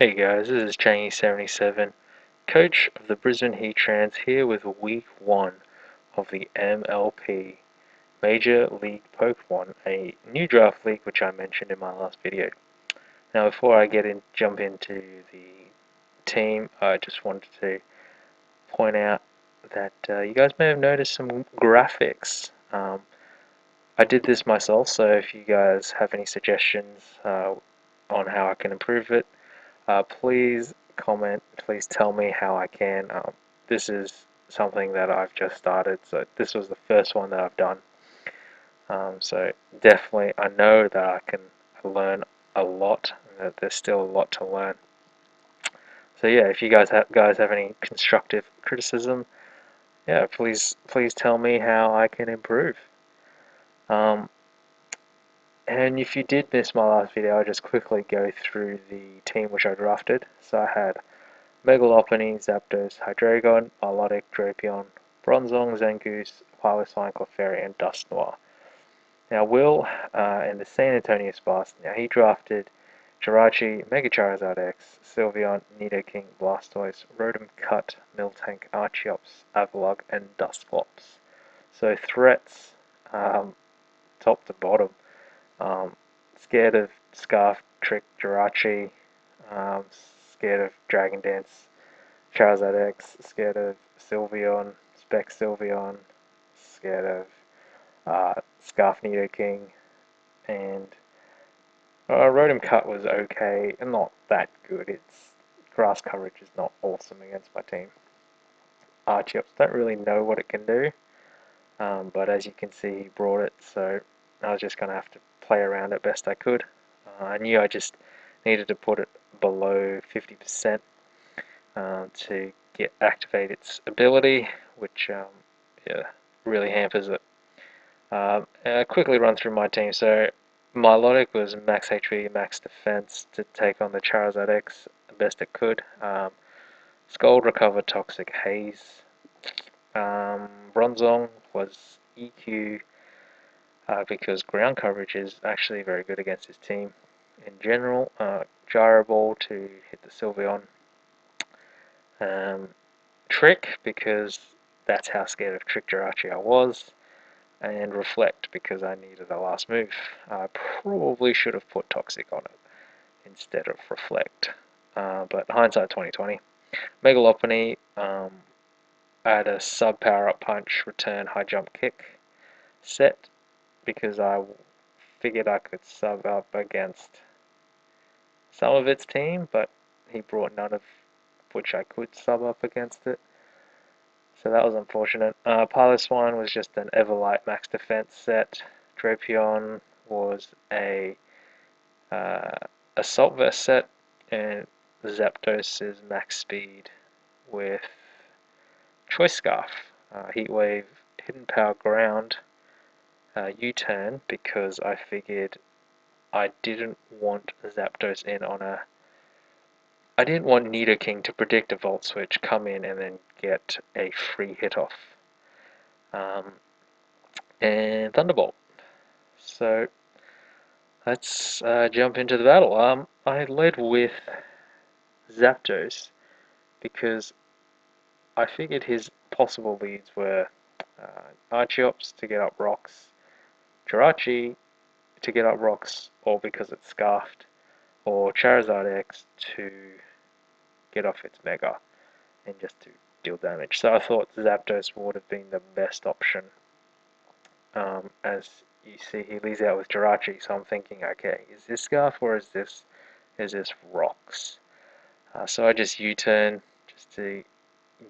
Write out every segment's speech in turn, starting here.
Hey guys, this is Changy77, coach of the Brisbane Heat Trans, here with week 1 of the MLP, Major League Pokemon, a new draft league which I mentioned in my last video. Now before I jump into the team, I just wanted to point out that you guys may have noticed some graphics. I did this myself, so if you guys have any suggestions on how I can improve it, please comment, please tell me how I can. This is something that I've just started, so this was the first one that I've done. So definitely, I know that I can learn a lot, and that there's still a lot to learn. So yeah, if you guys have any constructive criticism, yeah, please tell me how I can improve. And if you did miss my last video, I'll just quickly go through the team which I drafted. So I had Megalopony, Zapdos, Hydreigon, Milotic, Drapion, Bronzong, Zangoose, Piloswine, Clefairy, and Dusknoir. Now Will, in the San Antonio Sparce, now he drafted Jirachi, Mega Charizard X, Sylveon, Nidoking, Blastoise, Rotom Cut, Miltank, Archeops, Avalugg, and Dusclops. So threats, top to bottom. Scared of Scarf, Trick, Jirachi, scared of Dragon Dance, Charizard X, scared of Sylveon, Spec Sylveon, scared of Scarf Nidoking, and Rotom Cut was okay, and not that good. Its grass coverage is not awesome against my team. Archeops, don't really know what it can do, but as you can see, he brought it, so I was just going to have to play around it best I could. I knew I just needed to put it below 50% to activate its ability, which yeah, really hampers it. I'll quickly run through my team. So Milotic was max HP, max defense to take on the Charizard X the best it could. Scald, Recover, Toxic, Haze. Bronzong was EQ because ground coverage is actually very good against his team in general. Gyro Ball to hit the Sylveon. Trick because that's how scared of Trick Jirachi I was. And Reflect because I needed a last move. I probably should have put Toxic on it instead of Reflect. But hindsight 2020. Megalopony, I had a sub power up punch, return, high jump kick set because I figured I could sub up against some of its team, but he brought none of which I could sub up against it. So that was unfortunate. Piloswine was just an Everlight max defense set. Drapion was a Assault Vest set, and Zapdos is max speed with Choice Scarf, Heat Wave, Hidden Power Ground, U-turn because I figured I didn't want Zapdos in on a. I didn't want Nidoking to predict a Volt Switch, come in, and then get a free hit off. And Thunderbolt. So let's jump into the battle. I led with Zapdos because I figured his possible leads were Archeops to get up rocks, Jirachi to get up rocks, or because it's Scarfed, or Charizard X to get off its Mega and just to deal damage. So I thought Zapdos would have been the best option. As you see, he leads out with Jirachi, so I'm thinking, okay, is this Scarf or is this rocks? So I just U-turn just to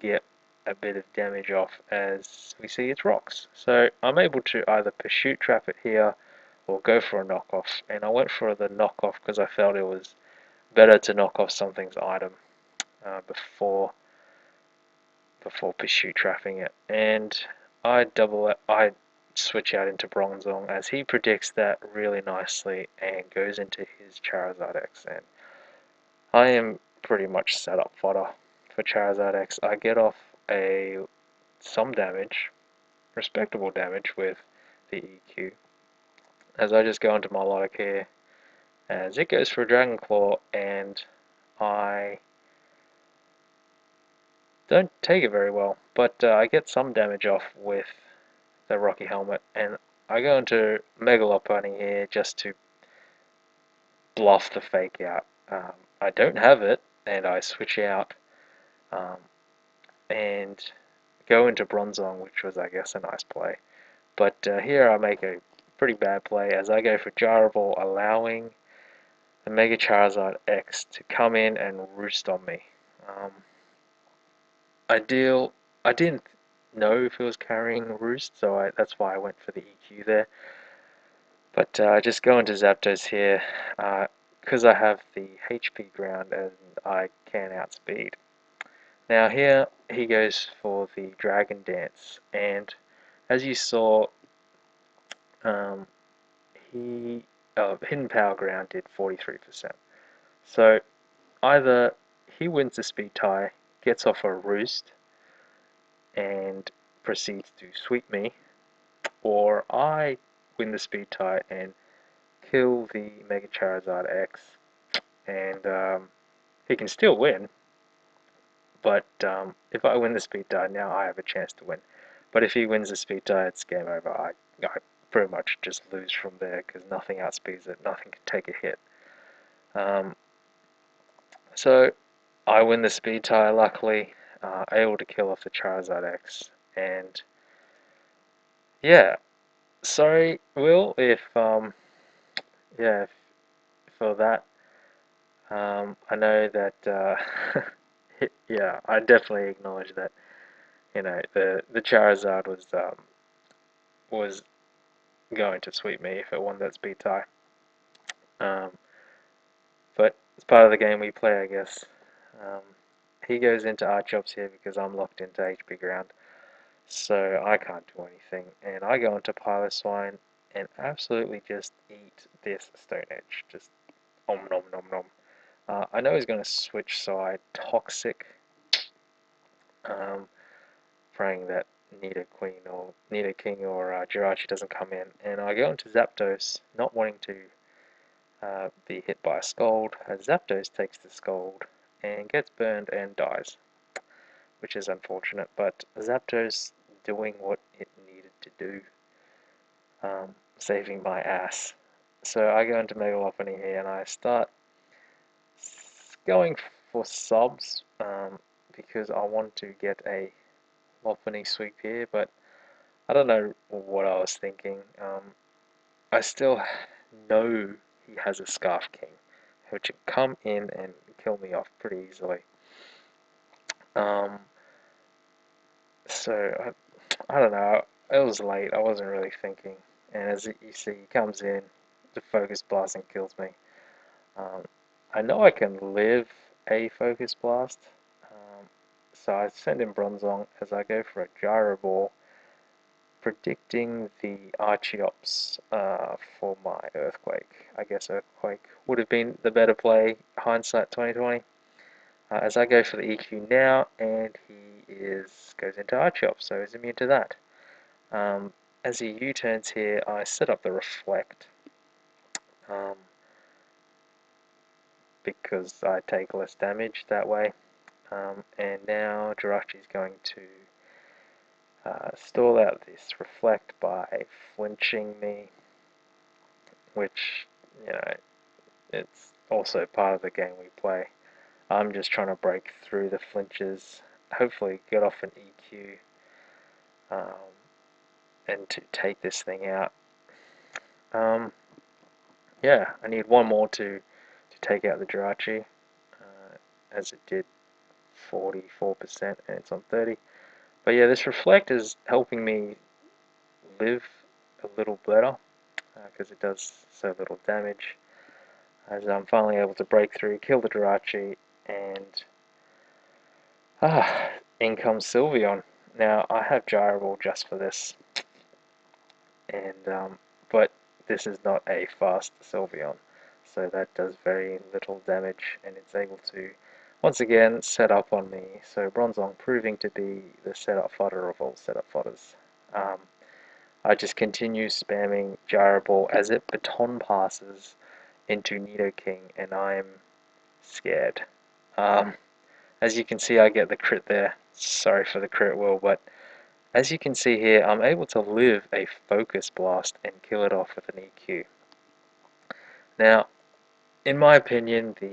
get a bit of damage off as we see it's rocks. So I'm able to either Pursuit Trap it here or go for a knockoff, and I went for the knockoff because I felt it was better to knock off something's item before Pursuit Trapping it. And I switch out into Bronzong as he predicts that really nicely and goes into his Charizard X, and I am pretty much set up fodder for Charizard X. I get off some damage, respectable damage with the EQ, as I just go into Milotic here, as it goes for a Dragon Claw, and I don't take it very well, but I get some damage off with the Rocky Helmet, and I go into Mega Lopunny here just to bluff the fake out. I don't have it, and I switch out um, and go into Bronzong, which was, I guess, a nice play. But here I make a pretty bad play as I go for Gyro Ball, allowing the Mega Charizard X to come in and roost on me. Um, I didn't know if it was carrying Roost, so that's why I went for the EQ there. But I just go into Zapdos here, because I have the HP ground and I can outspeed. Now here he goes for the Dragon Dance, and as you saw, um, Hidden Power Ground did 43%. So either he wins the speed tie, gets off a Roost, and proceeds to sweep me, or I win the speed tie and kill the Mega Charizard X, and he can still win, but if I win the speed tie now, I have a chance to win. But if he wins the speed tie, it's game over. I pretty much just lose from there because nothing outspeeds it, nothing can take a hit. Um, so I win the speed tie, luckily, able to kill off the Charizard X, and yeah, sorry, Will, if yeah, for that. I know that yeah, I definitely acknowledge that. You know, the Charizard was going to sweep me if it won that speed tie. Um, but it's part of the game we play, I guess. Um, he goes into Archops here because I'm locked into HP ground, so I can't do anything. And I go into Piloswine and absolutely just eat this Stone Edge. Just om nom nom nom. I know he's going to switch side, Toxic, um, praying that Nidoking or Jirachi doesn't come in. And I go into Zapdos, not wanting to be hit by a Scald, as Zapdos takes the Scald and gets burned and dies, which is unfortunate, but Zapdos doing what it needed to do, saving my ass. So I go into Mega Lopunny here and I start going for subs because I want to get a Lopunny sweep here, but I don't know what I was thinking. I still know he has a Scarf King, which can come in and kill me off pretty easily. Um, so I don't know. It was late. I wasn't really thinking, and as you see, he comes in, the Focus Blast and kills me. Um, I know I can live a Focus Blast, so I send in Bronzong as I go for a Gyro Ball, predicting the Archeops for my Earthquake. I guess Earthquake would have been the better play, hindsight 2020. As I go for the EQ now, and he goes into Archeops, so he's immune to that. As he U-turns here, I set up the Reflect, because I take less damage that way. And now Jirachi's going to stall out this Reflect by flinching me, which, you know, it's also part of the game we play. I'm just trying to break through the flinches, hopefully get off an EQ, and to take this thing out. Yeah, I need one more to take out the Jirachi, as it did 44% and it's on 30. But yeah, this Reflect is helping me live a little better, because it does so little damage, as I'm finally able to break through, kill the Jirachi, and in comes Sylveon. Now, I have Gyro Ball just for this, and but this is not a fast Sylveon, so that does very little damage, and it's able to once again set up on me. So Bronzong proving to be the setup fodder of all setup fodders. I just continue spamming Gyro Ball as it baton passes into Nidoking, and I'm scared. As you can see, I get the crit there. Sorry for the crit, Will, but as you can see here, I'm able to live a focus blast and kill it off with an EQ. Now, in my opinion, the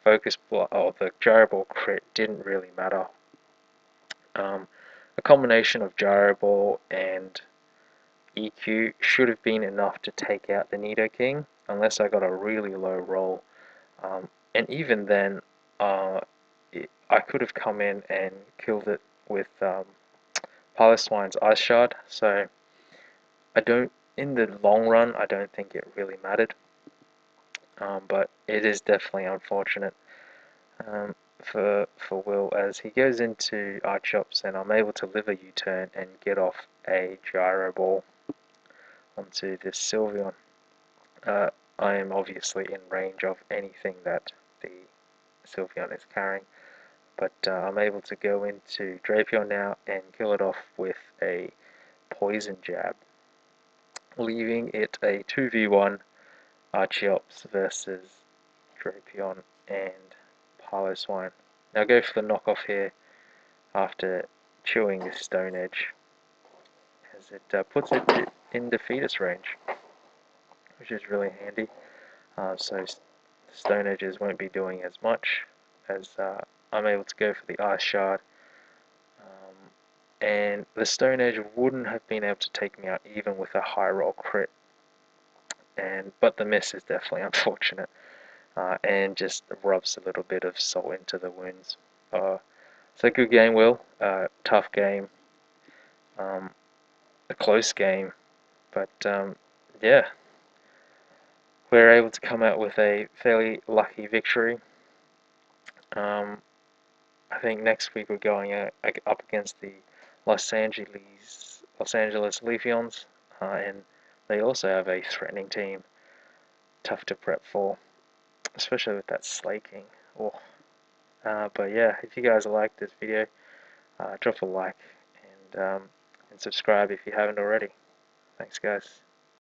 the gyro ball crit didn't really matter. A combination of gyro ball and EQ should have been enough to take out the Nidoking, unless I got a really low roll. And even then, I could have come in and killed it with Piloswine's Ice Shard, so in the long run, I don't think it really mattered. But it is definitely unfortunate for Will, as he goes into Archops and I'm able to live a U-turn and get off a Gyro Ball onto this Sylveon. I am obviously in range of anything that the Sylveon is carrying, but I'm able to go into Drapion now and kill it off with a Poison Jab, leaving it a 2v1 Archeops versus Drapion and Piloswine. Now go for the knockoff here after chewing this Stone Edge, as it puts it in defeatus range, which is really handy. So Stone Edges won't be doing as much, as I'm able to go for the Ice Shard, and the Stone Edge wouldn't have been able to take me out even with a high roll crit, but the miss is definitely unfortunate, and just rubs a little bit of salt into the wounds. So good game, Will. Tough game, a close game, but yeah, we're able to come out with a fairly lucky victory. I think next week we're going up against the Los Angeles Leafeons, and they also have a threatening team, tough to prep for, especially with that Slaking. Oh. But yeah, if you guys like this video, drop a like and subscribe if you haven't already. Thanks, guys.